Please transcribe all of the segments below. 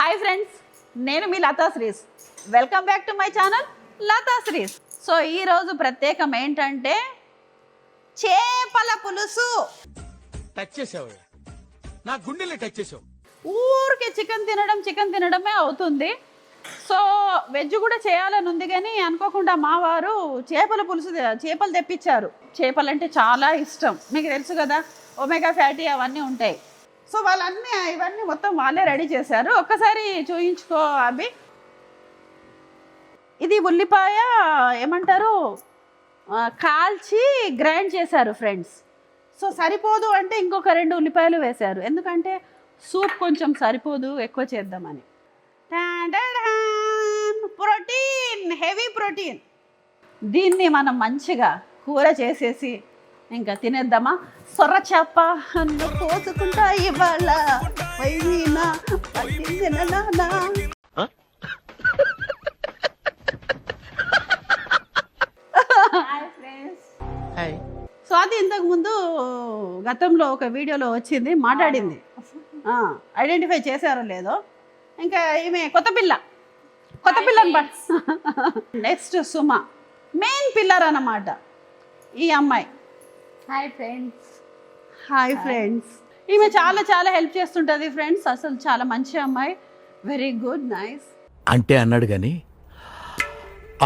Hi friends, నేను మీ Lata Sri's. Welcome back to my channel Lata Sri's. So ఈరోజు ప్రత్యేకం ఏంటంటే చేపల పులుసు. టచ్ చేసావు, నా గుండెల్ని టచ్ చేసావు. ఊరికే చికెన్ తినడమే అవుతుంది. సో వెజ్ కూడా చేయాలని ఉంది, కానీ అనుకోకుండా మా వారు చేపలు తెప్పించారు. చేపలు అంటే చాలా ఇష్టం, మీకు తెలుసు కదా, ఒమేగా ఫ్యాటీ అవన్నీ ఉంటాయి. సో ఇవన్నీ మొత్తం వాళ్ళే రెడీ చేశారు. ఒక్కసారి చూయించుకో అవి. ఇది ఉల్లిపాయ ఏమంటారు, కాల్చి గ్రైండ్ చేశారు ఫ్రెండ్స్. సో సరిపోదు అంటే ఇంకొక 2 ఉల్లిపాయలు వేశారు, ఎందుకంటే సూప్ కొంచెం సరిపోదు, ఎక్కువ చేద్దామని. Protein, heavy protein. దీన్ని మనం మంచిగా కూర చేసేసి ఇంకా తినేద్దామా. సొర్ర చేప అన్ను పోసుకుంటా ఇవాళ. స్వాతి ఇంతకు ముందు గతంలో ఒక వీడియోలో వచ్చింది, మాట్లాడింది. ఐడెంటిఫై చేశారో లేదో. ఇంకా ఈమె కొత్త పిల్లని నెక్స్ట్ సుమ, మెయిన్ పిల్లర్ అన్నమాట ఈ అమ్మాయి. Hi friends. ఈమె చాలా హెల్ప్ చేస్తుంటుంది ఫ్రెండ్స్. అసలు చాలా మంచి అమ్మాయి, వెరీ గుడ్, నైస్ అంటే అన్నాడు కానీ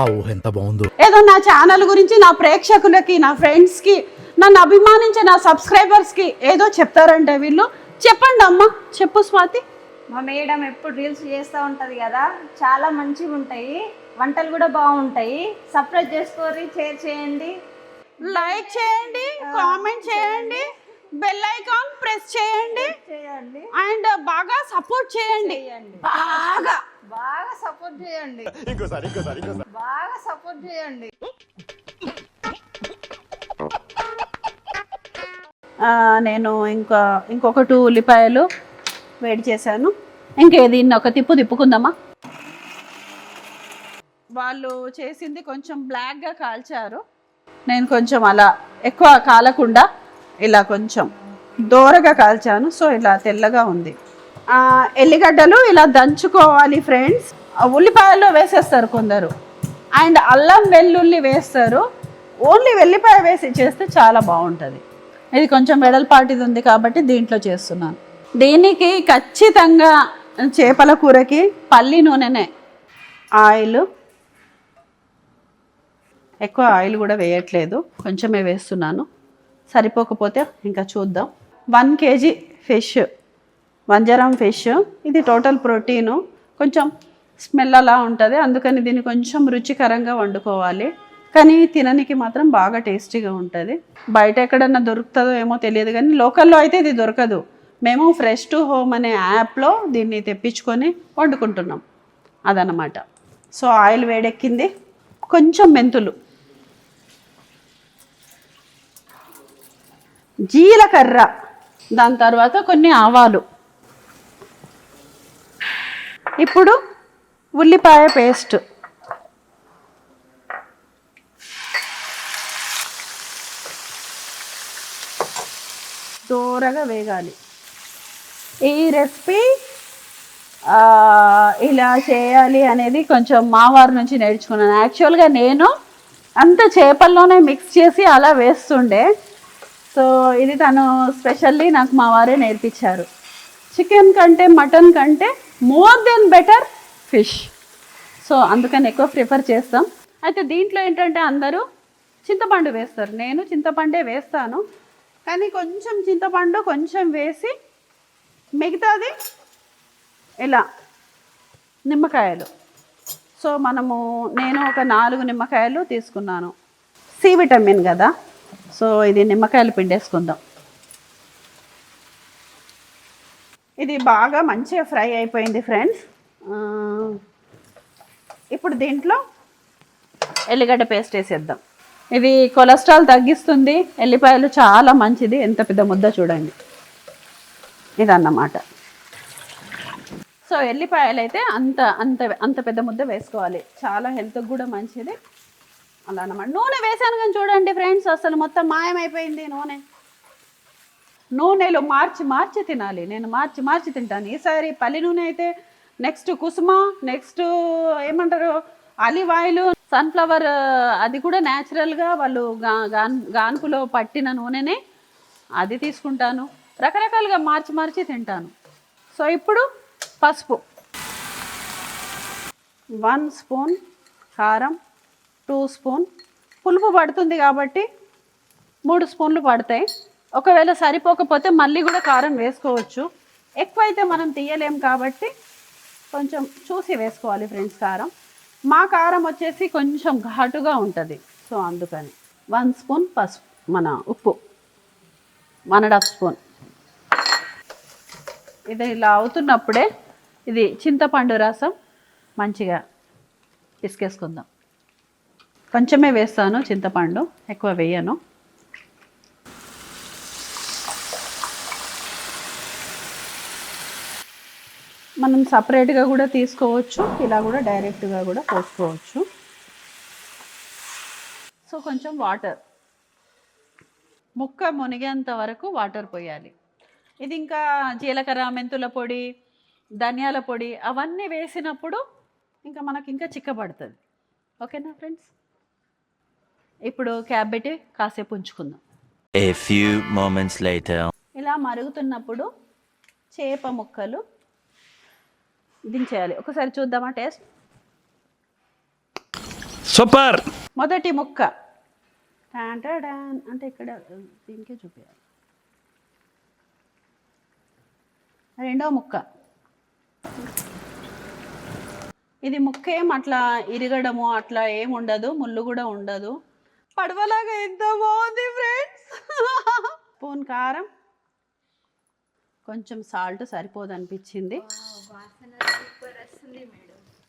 ఆ ఊహ ఎంత బాగుందో. ఏదో నా ఛానల్ గురించి నా ప్రేక్షకులకి, నా ఫ్రెండ్స్కి, నన్ను అభిమానించే నా సబ్స్క్రైబర్స్కి ఏదో చెప్తారంటే వీళ్ళు. చెప్పండి అమ్మ, చెప్పు స్వాతి. మా మేడం ఎప్పుడు రీల్స్ చేస్తూ ఉంటుంది కదా, చాలా మంచిగా ఉంటాయి, వంటలు కూడా బాగుంటాయి. సబ్స్క్రైబ్ చేసుకోండి, షేర్ చేయండి, లైక్ చేయండి, కామెంట్ చేయండి, బెల్ ఐకాన్ ప్రెస్ చేయండి, అండ్ బాగా సపోర్ట్ చేయండి. బాగా సపోర్ట్ చేయండి, బాగా సపోర్ట్ చేయండి. నేను ఇంకొక 2 ఉల్లిపాయలు వేడి చేశాను. ఇంకే దీన్ని ఒక తిప్పుకుందామా. వాళ్ళు చేసింది కొంచెం బ్లాక్గా కాల్చారు, నేను కొంచెం అలా ఎక్కువ కాలకుండా ఇలా కొంచెం దోరగా కాల్చాను. సో ఇలా తెల్లగా ఉంది. ఎల్లిగడ్డలు ఇలా దంచుకోవాలి ఫ్రెండ్స్. ఉల్లిపాయల్లో వేసేస్తారు కొందరు, అండ్ అల్లం వెల్లుల్లి వేస్తారు. ఓన్లీ వెల్లిపాయ వేసి చేస్తే చాలా బాగుంటుంది. ఇది కొంచెం వెడల్పాటిది ఉంది కాబట్టి దీంట్లో చేస్తున్నాను. దీనికి ఖచ్చితంగా చేపల కూరకి పల్లి నూనెనే, ఆయిల్ ఎక్కువ ఆయిల్ కూడా వేయట్లేదు, కొంచెమే వేస్తున్నాను. సరిపోకపోతే ఇంకా చూద్దాం. 1 kg ఫిష్, వంజరం ఫిష్. ఇది టోటల్ ప్రోటీను, కొంచెం స్మెల్ అలా ఉంటుంది, అందుకని దీన్ని కొంచెం రుచికరంగా వండుకోవాలి. కానీ తిననికి మాత్రం బాగా టేస్టీగా ఉంటుంది. బయట ఎక్కడన్నా దొరుకుతుందో ఏమో తెలియదు, కానీ లోకల్లో అయితే ఇది దొరకదు. మేము ఫ్రెష్ టు హోమ్ అనే యాప్లో దీన్ని తెప్పించుకొని వండుకుంటున్నాం, అదనమాట. సో ఆయిల్ వేడెక్కింది, కొంచెం మెంతులు, జీలకర్ర, దాని తర్వాత కొన్ని ఆవాలు. ఇప్పుడు ఉల్లిపాయ పేస్ట్, దూరగా వేగాలి. ఈ రెసిపీ ఇలా చేయాలి అనేది కొంచెం మా వారి నుంచి నేర్చుకున్నాను. యాక్చువల్గా నేను అంత చేపల్లోనే మిక్స్ చేసి అలా వేస్తుండే. సో ఇది తను స్పెషల్లీ నాకు మా వారే నేర్పించారు. చికెన్ కంటే మటన్ కంటే more than better fish. So అందుకని ఎక్కువ ప్రిఫర్ చేస్తాం. అయితే దీంట్లో ఏంటంటే అందరూ చింతపండు వేస్తారు, నేను చింతపండే వేస్తాను. కానీ కొంచెం చింతపండు కొంచెం వేసి మిగతాది ఇలా నిమ్మకాయలు. సో నేను ఒక 4 నిమ్మకాయలు తీసుకున్నాను, సి విటమిన్ కదా. సో ఇది నిమ్మకాయలు పిండేసుకుందాం. ఇది బాగా మంచిగా ఫ్రై అయిపోయింది ఫ్రెండ్స్. ఇప్పుడు దీంట్లో ఎల్లిగడ్డ పేస్ట్ వేసేద్దాం. ఇది కొలెస్ట్రాల్ తగ్గిస్తుంది, ఎల్లిపాయలు చాలా మంచిది. ఎంత పెద్ద ముద్ద చూడండి, ఇదన్నమాట. సో ఎల్లిపాయలు అయితే అంత అంత అంత పెద్ద ముద్ద వేసుకోవాలి, చాలా హెల్త్కి కూడా మంచిది. అలా అన్నమాట. నూనె వేసాను కానీ చూడండి ఫ్రెండ్స్, అసలు మొత్తం మాయమైపోయింది నూనె. నూనెలు మార్చి మార్చి తినాలి. నేను మార్చి మార్చి తింటాను. ఈసారి పల్లి నూనె అయితే నెక్స్ట్ కుసుమ, నెక్స్ట్ ఏమంటారు ఆలివ్ ఆయిల్, సన్ఫ్లవర్, అది కూడా న్యాచురల్గా వాళ్ళు గానుపులో పట్టిన నూనెనే అది తీసుకుంటాను. రకరకాలుగా మార్చి మార్చి తింటాను. సో ఇప్పుడు పసుపు 1 స్పూన్, కారం 2 స్పూన్, పులుపు పడుతుంది కాబట్టి 3 స్పూన్లు పడతాయి. ఒకవేళ సరిపోకపోతే మళ్ళీ కూడా కారం వేసుకోవచ్చు. ఎక్కువైతే మనం తీయలేం కాబట్టి కొంచెం చూసి వేసుకోవాలి ఫ్రెండ్స్ కారం. మా కారం వచ్చేసి కొంచెం ఘాటుగా ఉంటుంది. సో అందుకని 1 స్పూన్ పసుపు, మన ఉప్పు 1.5 స్పూన్. ఇది ఇలా అవుతున్నప్పుడే ఇది చింతపండు రసం మంచిగా పిసికేసుకుందాం. కొంచెమే వేస్తాను చింతపండు, ఎక్కువ వేయను. మనం సపరేట్గా కూడా తీసుకోవచ్చు, ఇలా కూడా డైరెక్ట్గా కూడా పోసుకోవచ్చు. సో కొంచెం వాటర్, ముక్క మునిగేంత వరకు వాటర్ పోయాలి. ఇది ఇంకా జీలకర్ర, మెంతుల పొడి, ధనియాల పొడి అవన్నీ వేసినప్పుడు ఇంకా మనకి ఇంకా చిక్కబడుతుంది. ఓకేనా ఫ్రెండ్స్? ఇప్పుడు క్యాప్ పెట్టి కాసేపు ఉంచుకుందాం. A few moments later. ఇలా మరుగుతున్నప్పుడు చేప ముక్కలు దించేయాలి. ఒకసారి చూద్దామా టేస్ట్. సూపర్. మొదటి ముక్క టాన్ అంటే ఇక్కడ దీనికే చూపించాలి. రెండో ముక్క, ఇది ముక్క ఏం అట్లా ఇరగడము అట్లా ఏం ఉండదు, ముళ్ళు కూడా ఉండదు. పడవలాగా ఎంత బాగుంది ఫ్రెండ్స్. స్పూన్ కారం, కొంచెం సాల్ట్ సరిపోదు అనిపించింది.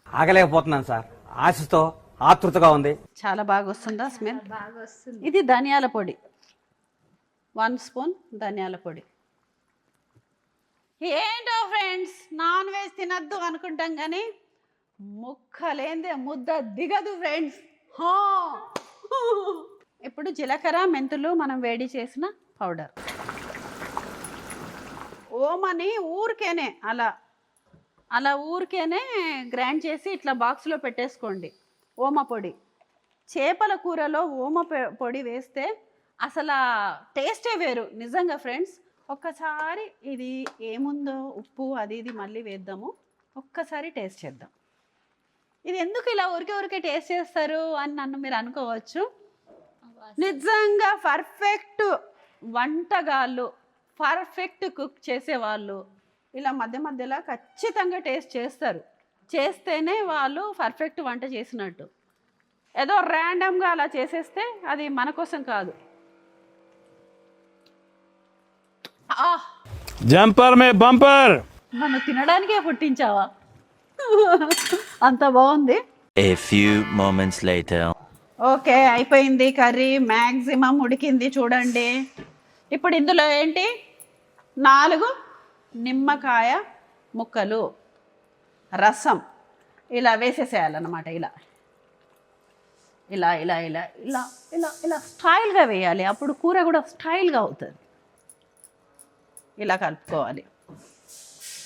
ఆగలేకపోతున్నాను సార్, ఆశతో ఆతృతగా ఉంది. చాలా బాగా వస్తుందా స్మెల్? ఇది ధనియాల పొడి 1 స్పూన్ ధనియాల పొడి. ఏంటో ఫ్రెండ్స్, నాన్ వెజ్ తినద్దు అనుకుంటాం కానీ ముక్కలేందే ముద్ద దిగదు ఫ్రెండ్స్. ఇప్పుడు జీలకర్ర, మెంతులు మనం వేడి చేసిన పౌడర్. ఓమని ఊరికేనే అలా ఊరికేనే గ్రైండ్ చేసి ఇట్లా బాక్స్లో పెట్టేసుకోండి. ఓమ పొడి, చేపల కూరలో ఓమ పొడి వేస్తే అసలు టేస్టే వేరు నిజంగా ఫ్రెండ్స్. ఒక్కసారి ఇది ఏముందో ఉప్పు అది ఇది మళ్ళీ వేద్దాము, ఒక్కసారి టేస్ట్ చేద్దాం. ఇది ఎందుకు ఇలా ఊరికే టేస్ట్ చేస్తారు అని నన్ను మీరు అనుకోవచ్చు. నిజంగా పర్ఫెక్ట్ వంటగాళ్ళు, పర్ఫెక్ట్ కుక్ చేసేవాళ్ళు ఇలా మధ్య మధ్యలో ఖచ్చితంగా టేస్ట్ చేస్తారు. చేస్తేనే వాళ్ళు పర్ఫెక్ట్ వంట చేసినట్టు. ఏదో ర్యాండమ్గా అలా చేసేస్తే అది మన కోసం కాదు. జంపర్ మే బంపర్. నన్ను తినడానికే పుట్టించావా? అంత బాగుంది. A few moments later. Okay, అయిపోయింది కర్రీ, మ్యాక్సిమం ఉడికింది చూడండి. ఇప్పుడు ఇందులో ఏంటి 4 నిమ్మకాయ ముక్కలు రసం ఇలా వేసేసేయాలన్నమాట. ఇలా ఇలా ఇలా ఇలా ఇలా ఇలా ఇలా స్టైల్గా వేయాలి, అప్పుడు కూర కూడా స్టైల్గా అవుతుంది. ఇలా కలుపుకోవాలి.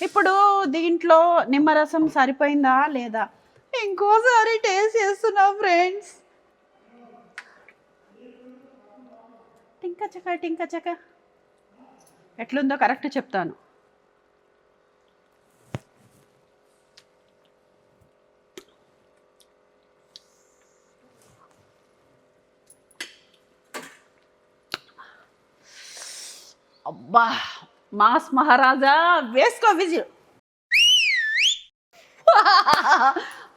ఇప్పుడు దీంట్లో నిమ్మరసం సరిపోయిందా లేదా ఇంకోసారి టేస్ట్ చేస్తున్నా ఫ్రెండ్స్. టింక చక ఎట్లుందో కరెక్ట్ చెప్తాను. అబ్బా, మాస్ మహారాజా వేసుకో విజిల్.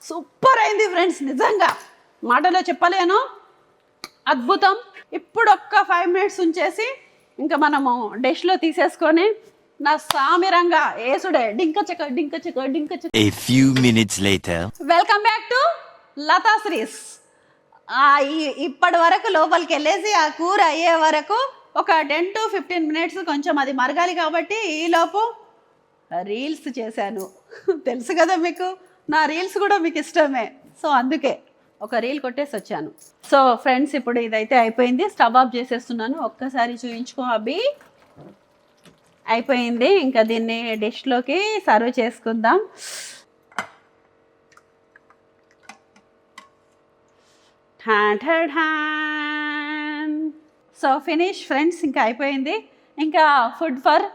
సూపర్ అయింది ఫ్రెండ్స్, నిజంగా మాటలో చెప్పలేను, అద్భుతం. ఇప్పుడు ఒక్క 5 మినిట్స్ ఉంచేసి ఇంకా మనము డిష్లో తీసేసుకొని నా సామిరంగా ఏసుడే డింక చక. A few minutes later. Welcome back to Lata Sri's. ఇప్పటి వరకు లోపలికి వెళ్ళేసి ఆ కూర అయ్యే వరకు ఒక 10 to 15 మినిట్స్ కొంచెం అది మరగాలి కాబట్టి ఈలోపు రీల్స్ చేశాను. తెలుసు కదా మీకు, నా రీల్స్ కూడా మీకు ఇష్టమే. సో అందుకే ఒక రీల్ కొట్టేసి వచ్చాను. సో ఫ్రెండ్స్, ఇప్పుడు ఇదైతే అయిపోయింది, స్టవ్ ఆఫ్ చేసేస్తున్నాను. ఒక్కసారి చూపించుకో అబ్బి. అయిపోయింది. ఇంకా దీన్ని డిష్లోకి సర్వ్ చేసుకుందాం. సో ఫినిష్ ఫ్రెండ్స్, ఇంకా అయిపోయింది. ఇంకా ఫుడ్ ఫర్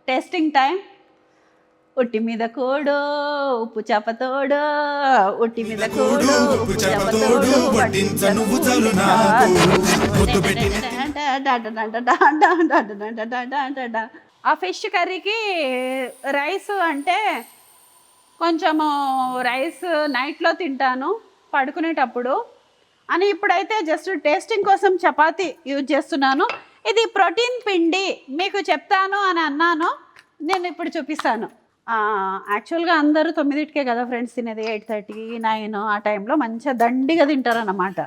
టేస్టింగ్ టైం. ఉట్టి మీద కోడు ఉప్పు చేపతోడు, ఉట్టి మీద కోడు ఉప్పు చేపతోడు, ఆ ఫిష్ కర్రీకి రైస్ అంటే కొంచెము రైస్ నైట్లో తింటాను పడుకునేటప్పుడు అని. ఇప్పుడైతే జస్ట్ టేస్టింగ్ కోసం చపాతీ యూజ్ చేస్తున్నాను. ఇది ప్రోటీన్ పిండి, మీకు చెప్తాను అని అన్నాను, నేను ఇప్పుడు చూపిస్తాను. యాక్చువల్గా అందరూ 9కే కదా ఫ్రెండ్స్ తినేది, 8:30, 9 ఆ టైంలో మంచిగా దండిగా తింటారన్నమాట.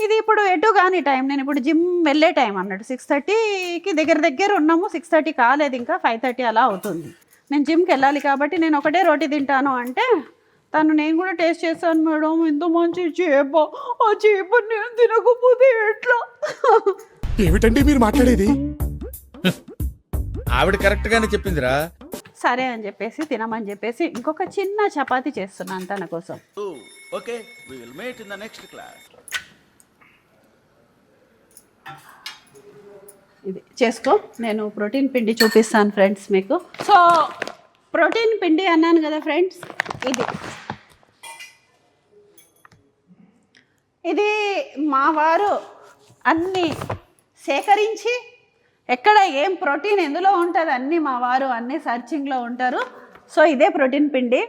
ఇది ఇప్పుడు ఎటు కానీ టైం, నేను ఇప్పుడు జిమ్ వెళ్ళే టైం అన్నట్టు. 6:30కి దగ్గర ఉన్నాము, 6:30 కాలేదు, ఇంకా 5:30 అలా అవుతుంది. నేను జిమ్కి వెళ్ళాలి కాబట్టి నేను ఒకటే రోటీ తింటాను అంటే నేను కూడా టేస్ట్ చేస్తాను మేడం, ఎంత మంచి చేప, ఆ చేప నేను తినకపోతే ఎట్లా? ఏమిటండి మీరు మాట్లాడేది? ఆవిడ కరెక్ట్ గానే చెప్పిందిరా. సరే అని చెప్పేసి తినమని చెప్పేసి ఇంకొక చిన్న చపాతీ చేస్తున్నాను తన కోసం. Okay, we will meet in the next class. ఇది చేసుకో, నేను ప్రోటీన్ పిండి చూపిస్తాను ఫ్రెండ్స్ మీకు. సో ప్రోటీన్ పిండి అన్నాను కదా ఫ్రెండ్స్, ఇది మా వారు అన్నీ సేకరించి ఎక్కడ ఏం ప్రోటీన్ ఎందులో ఉంటుంది అన్నీ మా వారు అన్నీ సర్చింగ్లో ఉంటారు. సో ఇదే ప్రోటీన్ పిండి.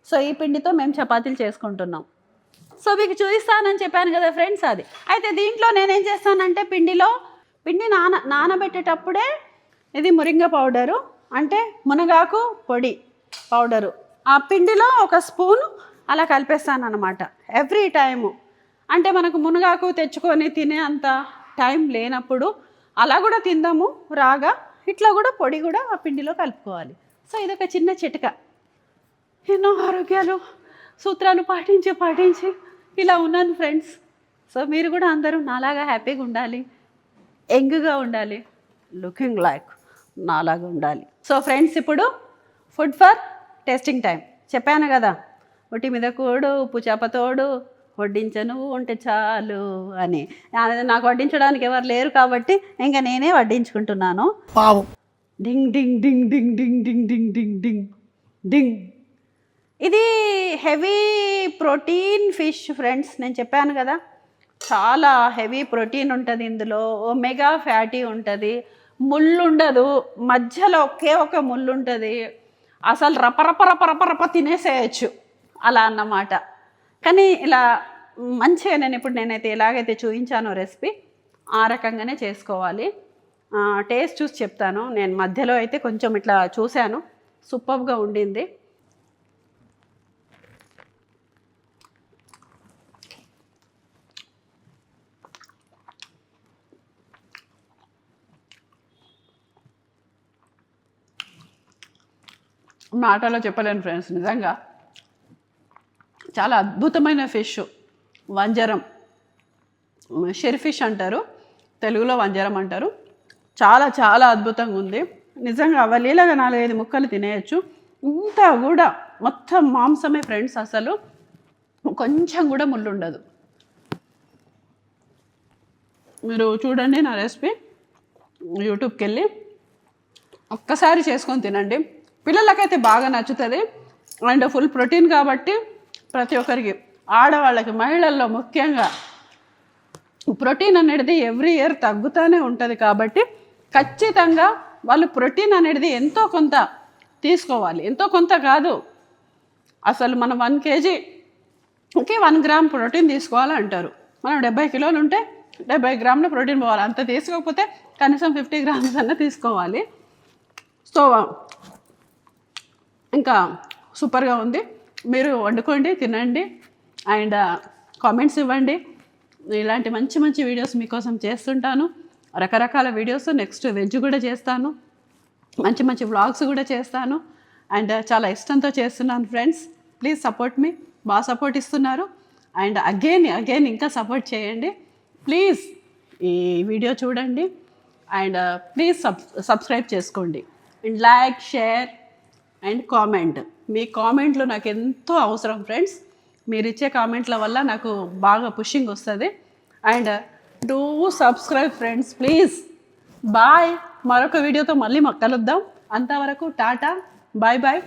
సో ఈ పిండితో మేము చపాతీలు చేసుకుంటున్నాం. సో మీకు చూపిస్తానని చెప్పాను కదా ఫ్రెండ్స్, అది అయితే దీంట్లో నేనేం చేస్తానంటే పిండి నానబెట్టేటప్పుడే ఇది మురింగ పౌడరు అంటే మునగాకు పొడి పౌడరు ఆ పిండిలో ఒక స్పూను అలా కలిపేస్తాను అనమాట ఎవ్రీ టైము. అంటే మనకు మునగాకు తెచ్చుకొని తినే అంత టైం లేనప్పుడు అలా కూడా తిందాము రాగా, ఇట్లా కూడా పొడి కూడా ఆ పిండిలో కలుపుకోవాలి. సో ఇదొక చిన్న చిట్కా. ఎన్నో ఆరోగ్యాలు సూత్రాలు పాటించి ఇలా ఉన్నాను ఫ్రెండ్స్. సో మీరు కూడా అందరూ నాలాగా హ్యాపీగా ఉండాలి, యంగ్గా ఉండాలి, లుకింగ్ లైక్ నాలాగా ఉండాలి. సో ఫ్రెండ్స్, ఇప్పుడు ఫుడ్ ఫర్ టేస్టింగ్ టైం చెప్పాను కదా, ఒట్టి మీద కోడు ఉప్పు చేపతోడు వడ్డించను ఉంటే చాలు అని. నాకు వడ్డించడానికి ఎవరు లేరు కాబట్టి ఇంకా నేనే వడ్డించుకుంటున్నాను. డింగ్ డింగ్ డింగ్ డింగ్ డింగ్ డింగ్ డింగ్ డింగ్ డింగ్ డింగ్. ఇది హెవీ ప్రోటీన్ ఫిష్ ఫ్రెండ్స్, నేను చెప్పాను కదా చాలా హెవీ ప్రోటీన్ ఉంటుంది ఇందులో, ఒమేగా ఫ్యాటీ ఉంటుంది, ముళ్ళు ఉండదు, మధ్యలో ఒక ముళ్ళు ఉంటుంది, అసలు రపరప తినేసేయచ్చు అలా అన్నమాట. కానీ ఇలా మంచిగా నేనైతే ఎలాగైతే చూపించానో రెసిపీ ఆ రకంగానే చేసుకోవాలి. టేస్ట్ చూసి చెప్తాను. నేను మధ్యలో అయితే కొంచెం ఇట్లా చూశాను, సూపర్గా ఉండింది. మాటలో చెప్పలేను ఫ్రెండ్స్, నిజంగా చాలా అద్భుతమైన ఫిష్. వంజరం, షెర్ ఫిష్ అంటారు, తెలుగులో వంజరం అంటారు. చాలా చాలా అద్భుతంగా ఉంది నిజంగా. అవలీలగా 4-5 ముక్కలు తినేయచ్చు. ఇంత కూడా మొత్తం మాంసమే ఫ్రెండ్స్, అసలు కొంచెం కూడా ముళ్ళు ఉండదు. మీరు చూడండి నా రెసిపీ, యూట్యూబ్కి వెళ్ళి ఒక్కసారి చేసుకొని తినండి. పిల్లలకైతే బాగా నచ్చుతుంది. అండ్ ఫుల్ ప్రోటీన్ కాబట్టి ప్రతి ఒక్కరికి, ఆడవాళ్ళకి, మహిళల్లో ముఖ్యంగా ప్రోటీన్ అనేది ఎవ్రీ ఇయర్ తగ్గుతూనే ఉంటుంది కాబట్టి ఖచ్చితంగా వాళ్ళు ప్రోటీన్ అనేది ఎంతో కొంత తీసుకోవాలి. ఎంతో కొంత కాదు, అసలు మనం 1 kgకి 1 గ్రామ్ ప్రోటీన్ తీసుకోవాలంటారు. మనం 70 కిలోలు ఉంటే 70 గ్రాముల ప్రోటీన్ పోవాలి. అంత తీసుకోకపోతే కనీసం 50 గ్రామ్స్ అన్న తీసుకోవాలి. సో ఇంకా సూపర్గా ఉంది. మీరు వండుకోండి, తినండి, అండ్ కామెంట్స్ ఇవ్వండి. ఇలాంటి మంచి మంచి వీడియోస్ మీకోసం చేస్తుంటాను, రకరకాల వీడియోస్. నెక్స్ట్ వెజ్ కూడా చేస్తాను, మంచి మంచి వ్లాగ్స్ కూడా చేస్తాను, అండ్ చాలా ఇష్టంతో చేస్తున్నాను ఫ్రెండ్స్. ప్లీజ్ సపోర్ట్ మీ. బాగా సపోర్ట్ ఇస్తున్నారు, అండ్ అగైన్ ఇంకా సపోర్ట్ చేయండి ప్లీజ్. ఈ వీడియో చూడండి అండ్ ప్లీజ్ సబ్స్క్రైబ్ చేసుకోండి. And like, share and comment. మీ కామెంట్లు నాకు ఎంతో అవసరం ఫ్రెండ్స్. మీరు ఇచ్చే కామెంట్ల వల్ల నాకు బాగా పుషింగ్ వస్తుంది. And do subscribe friends please. Bye. మరొక వీడియోతో మళ్ళీ కలుద్దాం. అంతవరకు టాటా, బాయ్ బాయ్.